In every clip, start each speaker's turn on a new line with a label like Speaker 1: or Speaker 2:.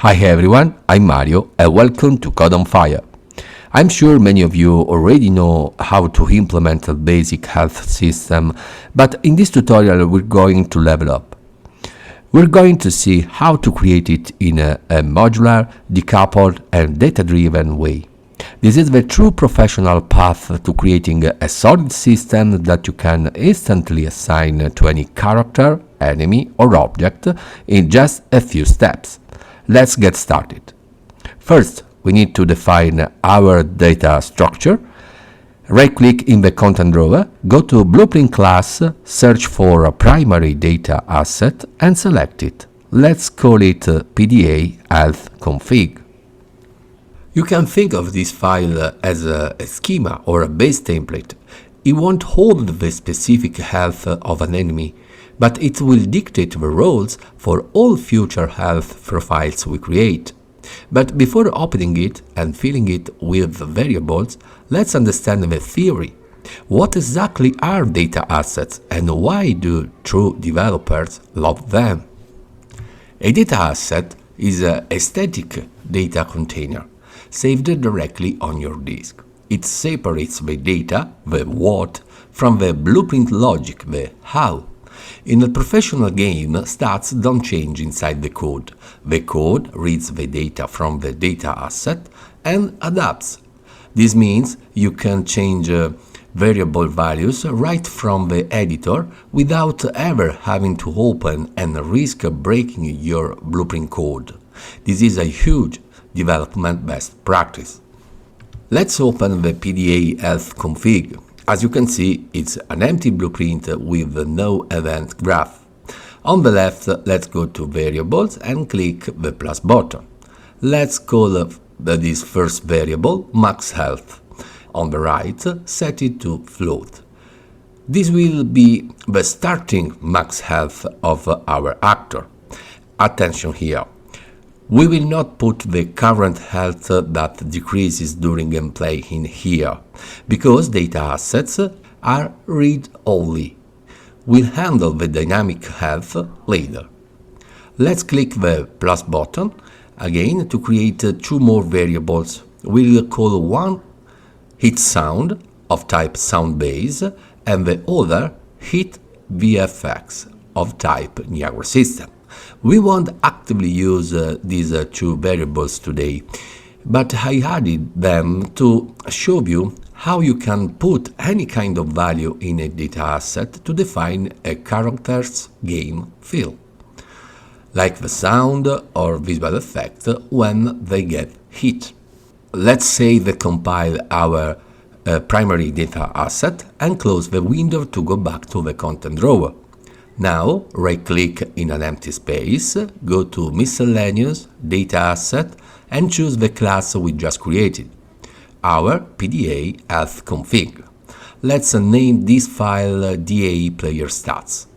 Speaker 1: Hi everyone, I'm Mario and welcome to Code on Fire. I'm sure many of you already know how to implement a basic health system, but in this tutorial we're going to level up. We're going to see how to create it in a modular, decoupled and data-driven way. This is the true professional path to creating a solid system that you can instantly assign to any character, enemy or object in just a few steps. Let's get started. First, we need to define our data structure. Right-click in the content drawer, go to Blueprint class, search for a primary data asset and select it. Let's call it PDA health config. You can think of this file as a schema or a base template. It won't hold the specific health of an enemy, but it will dictate the roles for all future health profiles we create. But before opening it and filling it with variables, let's understand the theory. What exactly are data assets and why do true developers love them? A data asset is a static data container saved directly on your disk. It separates the data, the what, from the blueprint logic, the how. In a professional game, stats don't change inside the code. The code reads the data from the data asset and adapts. This means you can change variable values right from the editor without ever having to open and risk breaking your blueprint code. This is a huge development best practice. Let's open the PDA health config. As you can see, it's an empty blueprint with no event graph. On the left, let's go to Variables and click the plus button. Let's call this first variable max health. On the right, set it to float. This will be the starting max health of our actor. Attention here. We will not put the current health that decreases during gameplay in here, because data assets are read-only. We'll handle the dynamic health later. Let's click the plus button again to create two more variables. We'll call one hit sound of type sound base and the other hit VFX of type Niagara system. We won't actively use these two variables today, but I added them to show you how you can put any kind of value in a data asset to define a character's game feel, like the sound or visual effect when they get hit. Let's say they compile our primary data asset and close the window to go back to the content drawer. Now, right-click in an empty space, go to Miscellaneous, Data Asset, and choose the class we just created, our PDA health config. Let's name this file DA Player Stats.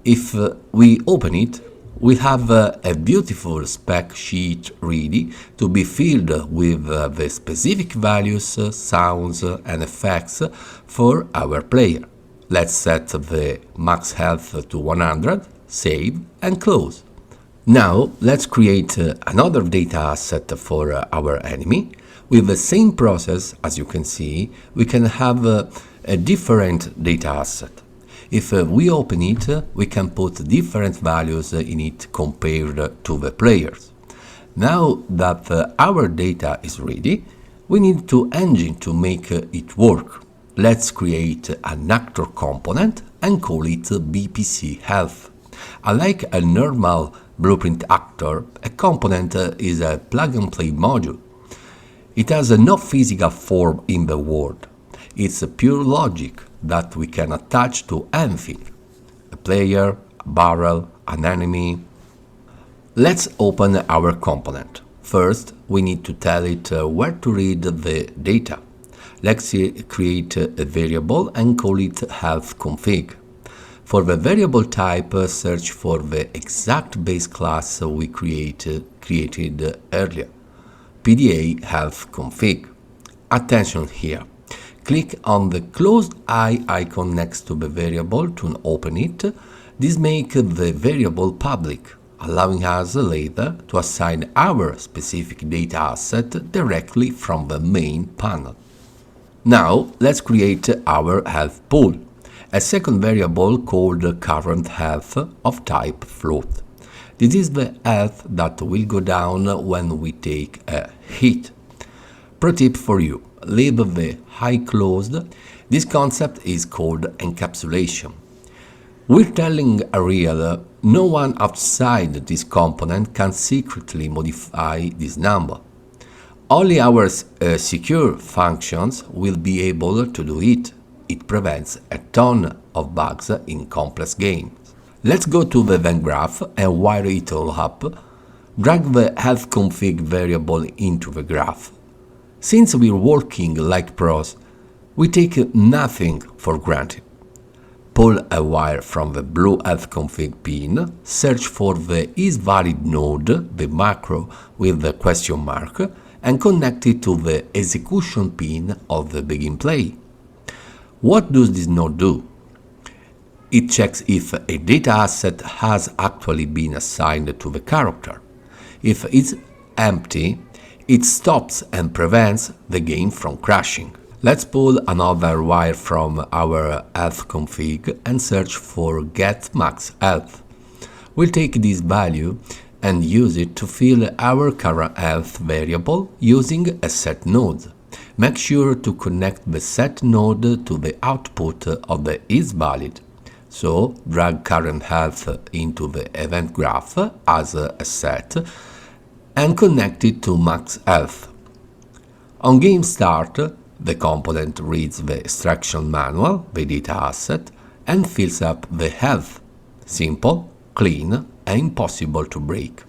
Speaker 1: If we open it, we have a beautiful spec sheet ready to be filled with the specific values, sounds, and effects for our player. Let's set the max health to 100, save and close. Now let's create another data asset for our enemy. With the same process, as you can see, we can have a different data asset. If we open it, we can put different values in it compared to the players. Now that our data is ready, we need to engine to make it work. Let's create an actor component and call it BPC Health. Unlike a normal blueprint actor, a component is a plug-and-play module. It has no physical form in the world. It's a pure logic that we can attach to anything: a player, a barrel, an enemy. Let's open our component. First, we need to tell it where to read the data. Let's create a variable and call it health config. For the variable type, search for the exact base class we created earlier, PDA health config. Attention here. Click on the closed eye icon next to the variable to open it. This makes the variable public. allowing us later to assign our specific data asset directly from the main panel. Now let's create our health pool, a second variable called current health of type float. This is the health that will go down when we take a hit. Pro tip for you, leave the high closed. This concept is called encapsulation. We're telling Ariel no one outside this component can secretly modify this number. Only our secure functions will be able to do it. It prevents a ton of bugs in complex games. Let's go to the event graph and wire it all up. Drag the health config variable into the graph. Since we're working like pros, we take nothing for granted. Pull a wire from the blue health config pin, search for the isValid node, the macro with the question mark, and connect it to the execution pin of the begin play. What does this node do? It checks if a data asset has actually been assigned to the character. If it's empty, it stops and prevents the game from crashing. Let's pull another wire from our health config and search for get max health. We'll take this value and use it to fill our current health variable using a set node. Make sure to connect the set node to the output of the isValid. So drag current health into the event graph as a set and connect it to max health. On game start, the component reads the extraction manual, the data asset, and fills up the health. Simple, clean, and impossible to break.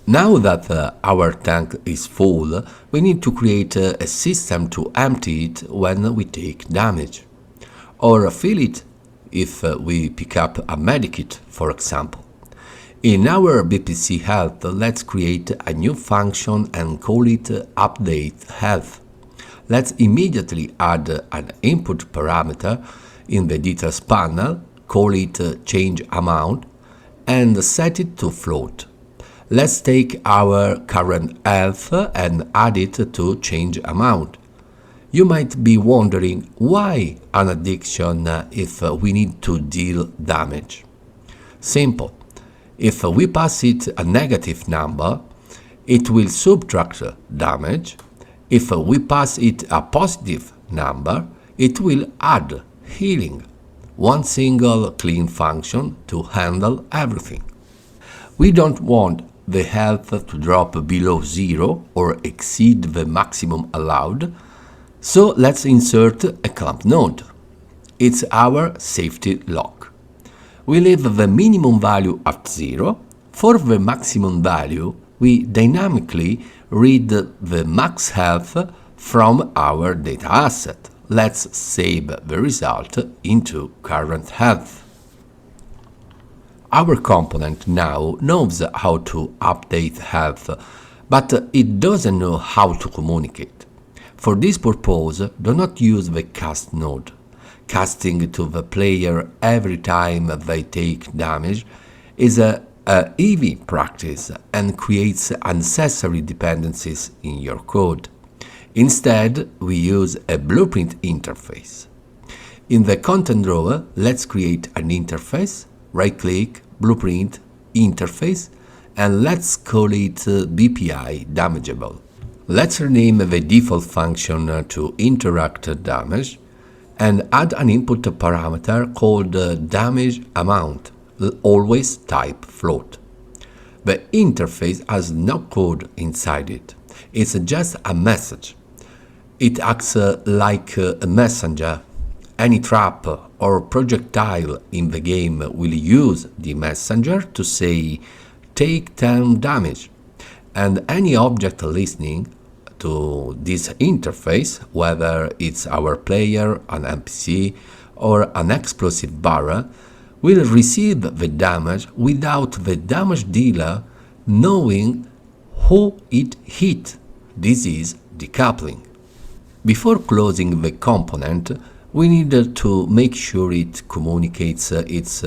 Speaker 1: Now that our tank is full, we need to create a system to empty it when we take damage, or fill it if we pick up a medikit, for example. In our BPC health, let's create a new function and call it update health. Let's immediately add an input parameter in the details panel, call it change amount, and set it to float. Let's take our current health and add it to change amount. You might be wondering why an addiction if we need to deal damage. Simple. If we pass it a negative number, it will subtract damage. If we pass it a positive number, it will add healing. One single clean function to handle everything. We don't want the health to drop below 0 or exceed the maximum allowed, so let's insert a clamp node. It's our safety lock. We leave the minimum value at 0. For the maximum value, we dynamically read the max health from our data asset. Let's save the result into current health. Our component now knows how to update health, but it doesn't know how to communicate. For this purpose, do not use the cast node. Casting to the player every time they take damage is a heavy practice and creates unnecessary dependencies in your code. Instead, we use a blueprint interface. In the content drawer, let's create an interface, right-click, blueprint, interface, and let's call it BPI damageable. Let's rename the default function to interact damage and add an input parameter called damage amount, always type float. The interface has no code inside it. It's just a message. It acts like a messenger. Any trap or projectile in the game will use the messenger to say take 10 damage, and any object listening to this interface, whether it's our player, an NPC, or an explosive barrel, will receive the damage without the damage dealer knowing who it hit. This is decoupling. Before closing the component, we need to make sure it communicates its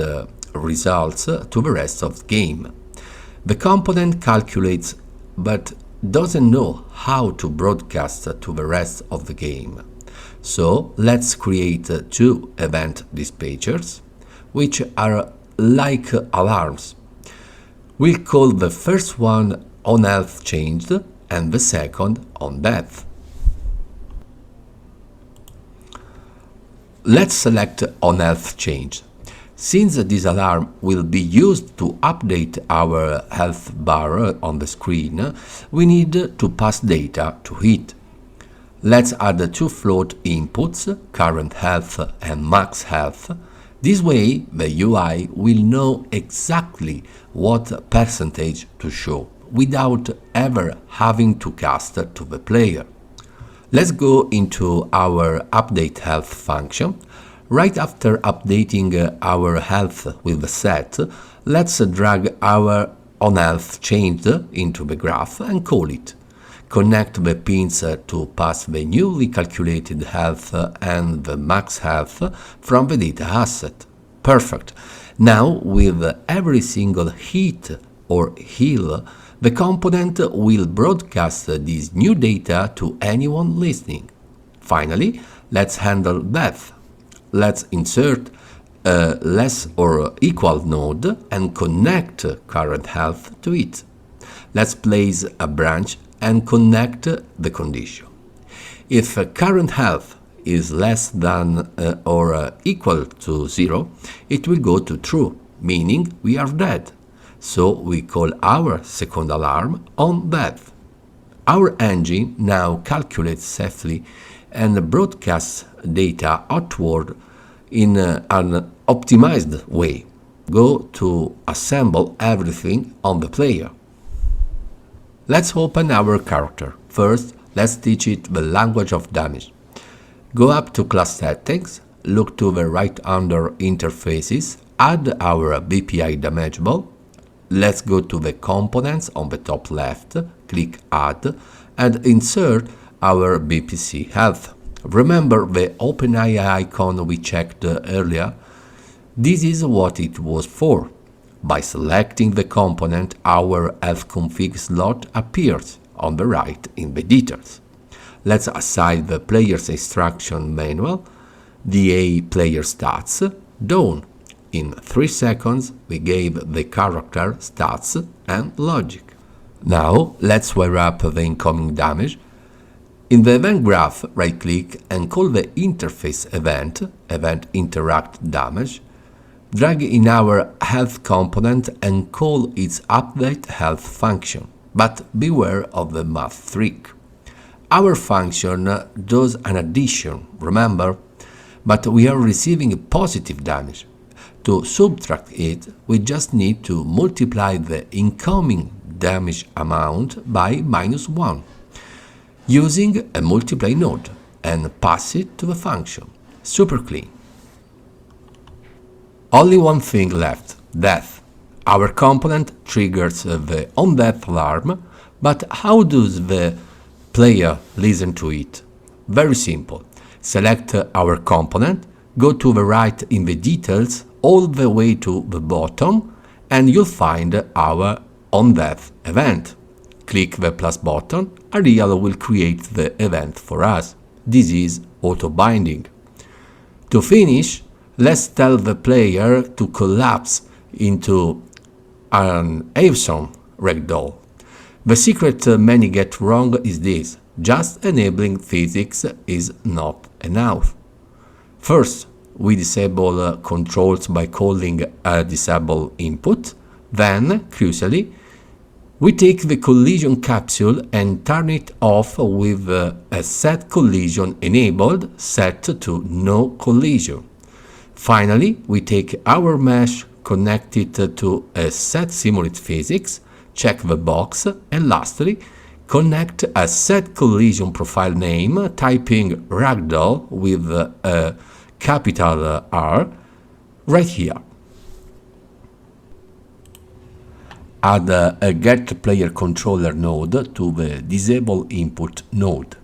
Speaker 1: results to the rest of the game. The component calculates but doesn't know how to broadcast to the rest of the game. So let's create two event dispatchers, which are like alarms. We'll call the first one on health changed and the second on death. Let's select on health changed. Since this alarm will be used to update our health bar on the screen, we need to pass data to it. Let's add two float inputs, current health and max health. This way, the UI will know exactly what percentage to show, without ever having to cast to the player. Let's go into our update health function. Right after updating our health with the set, let's drag our on health changed into the graph and call it. Connect the pins to pass the newly calculated health and the max health from the data asset. Perfect. Now, with every single hit or heal, the component will broadcast this new data to anyone listening. Finally, let's handle death. Let's insert a less or equal node and connect current health to it. Let's place a branch and connect the condition. If current health is less than or equal to 0, it will go to true, meaning we are dead. So we call our second alarm on death. Our engine now calculates safely and broadcasts data outward in an optimized way. Go to assemble everything on the player. Let's open our character. First, let's teach it the language of damage. Go up to class settings, look to the right under interfaces, add our BPI damageable. Let's go to the components on the top left, click add, and insert our BPC health. Remember the OpenAI icon we checked earlier? This is what it was for. By selecting the component, our health config slot appears on the right in the details. Let's assign the player's instruction manual, DA player stats, done. In 3 seconds, we gave the character stats and logic. Now, let's wire up the incoming damage. In the event graph, right-click and call the interface event interact damage. Drag in our health component and call its update health function, but beware of the math trick. Our function does an addition, remember? But we are receiving positive damage. To subtract it, we just need to multiply the incoming damage amount by -1 using a multiply node and pass it to the function. Super clean. Only one thing left, death. Our component triggers the on-death alarm, but how does the player listen to it? Very simple. Select our component, go to the right in the details, all the way to the bottom, and you'll find our on-death event. Click the plus button, Arial will create the event for us. This is auto-binding. To finish, let's tell the player to collapse into an awesome Ragdoll. The secret many get wrong is this: just enabling physics is not enough. First, we disable controls by calling a disable input. Then, crucially, we take the collision capsule and turn it off with a set collision enabled set to no collision. Finally, we take our mesh, connect it to a set simulate physics, check the box, and lastly, connect a set collision profile name, typing Ragdoll with a capital R right here. Add a get player controller node to the disable input node.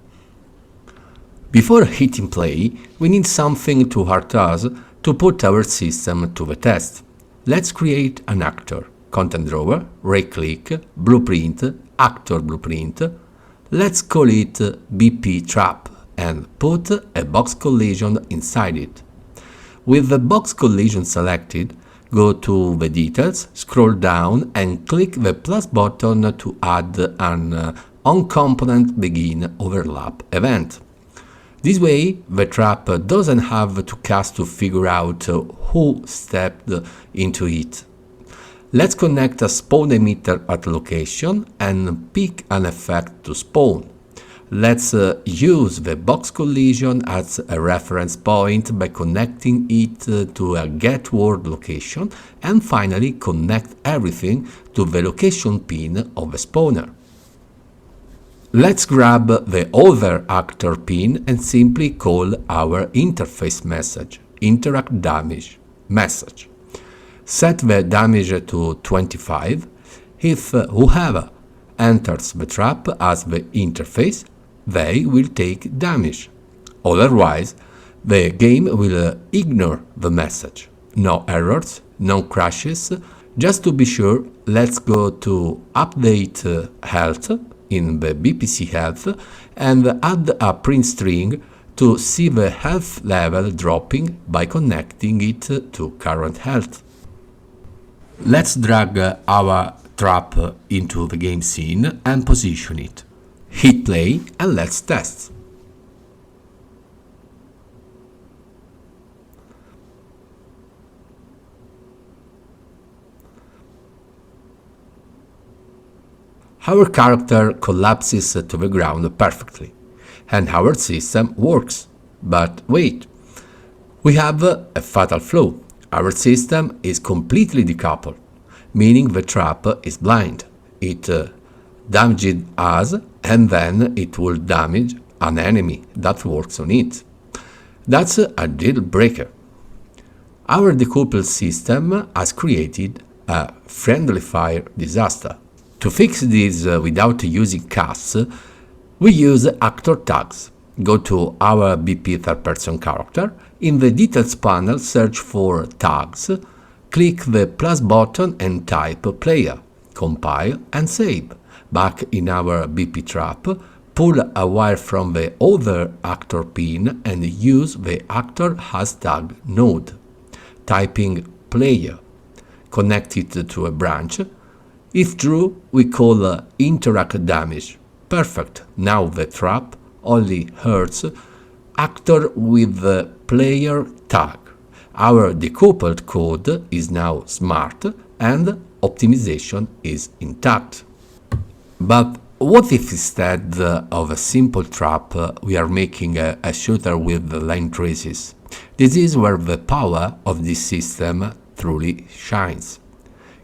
Speaker 1: Before hitting play, we need something to hurt us to put our system to the test. Let's create an actor. content drawer, right-click, blueprint, actor blueprint. Let's call it BP trap and put a box collision inside it. With the box collision selected, go to the details, scroll down and click the plus button to add an on-component begin overlap event. This way, the trap doesn't have to cast to figure out who stepped into it. Let's connect a spawn emitter at location and pick an effect to spawn. Let's use the box collision as a reference point by connecting it to a get word location, and finally connect everything to the location pin of the spawner. Let's grab the other actor pin and simply call our interface message, interact damage message. Set the damage to 25. If whoever enters the trap as the interface, they will take damage. Otherwise, the game will ignore the message. No errors, no crashes. Just to be sure, let's go to update health in the BPC health and add a print string to see the health level dropping by connecting it to current health. Let's drag our trap into the game scene and position it. Hit play and let's test. Our character collapses to the ground perfectly, and our system works. But wait, we have a fatal flaw. Our system is completely decoupled, meaning the trap is blind. It damaged us, and then it will damage an enemy that works on it. That's a deal breaker. Our decoupled system has created a friendly fire disaster. To fix this without using casts, we use actor tags. Go to our BP third-person character. In the details panel, search for tags. Click the plus button and type player. Compile and save. Back in our BP trap, pull a wire from the other actor pin and use the actor hashtag node. Typing player. Connect it to a branch. If true, we call interact damage. Perfect. Now the trap only hurts actor with the player tag. Our decoupled code is now smart and optimization is intact. But what if instead of a simple trap we are making a shooter with line traces? This is where the power of this system truly shines.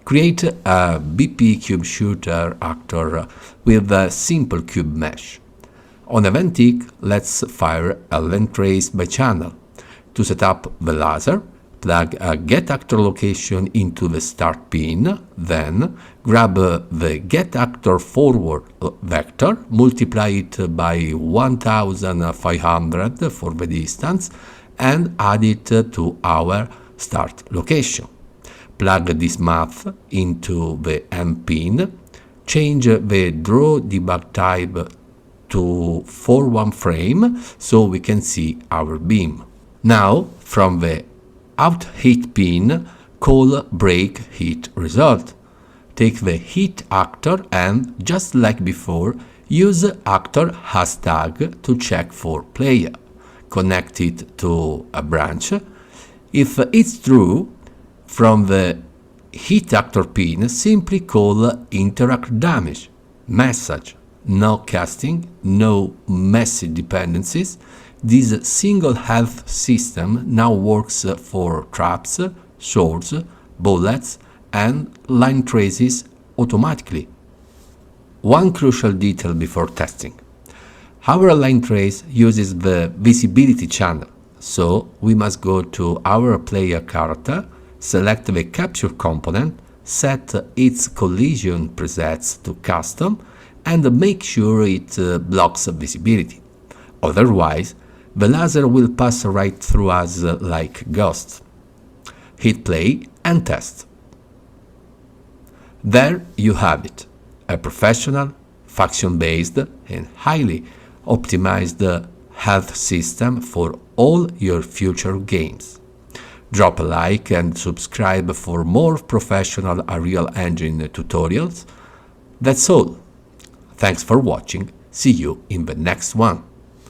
Speaker 1: Create a BP cube shooter actor with a simple cube mesh. On event tick, let's fire a length trace by channel. To set up the laser, plug a get actor location into the start pin, then grab the get actor forward vector, multiply it by 1500 for the distance, and add it to our start location. Plug this math into the M pin, change the draw debug type to for1 frame so we can see our beam. Now, from the out hit pin, call break hit result. Take the hit actor and, just like before, use actor hashtag to check for player. Connect it to a branch. If it's true, from the hit actor pin, simply call interact damage message. No casting, no messy dependencies. This single health system now works for traps, swords, bullets, and line traces automatically. One crucial detail before testing. Our line trace uses the visibility channel, so we must go to our player character, select the capture component, set its collision presets to custom, and make sure it blocks visibility. Otherwise, the laser will pass right through us like ghosts. Hit play and test. There you have it, a professional, faction-based and highly optimized health system for all your future games. Drop a like and subscribe for more professional Unreal Engine tutorials. That's all. Thanks for watching. See you in the next one.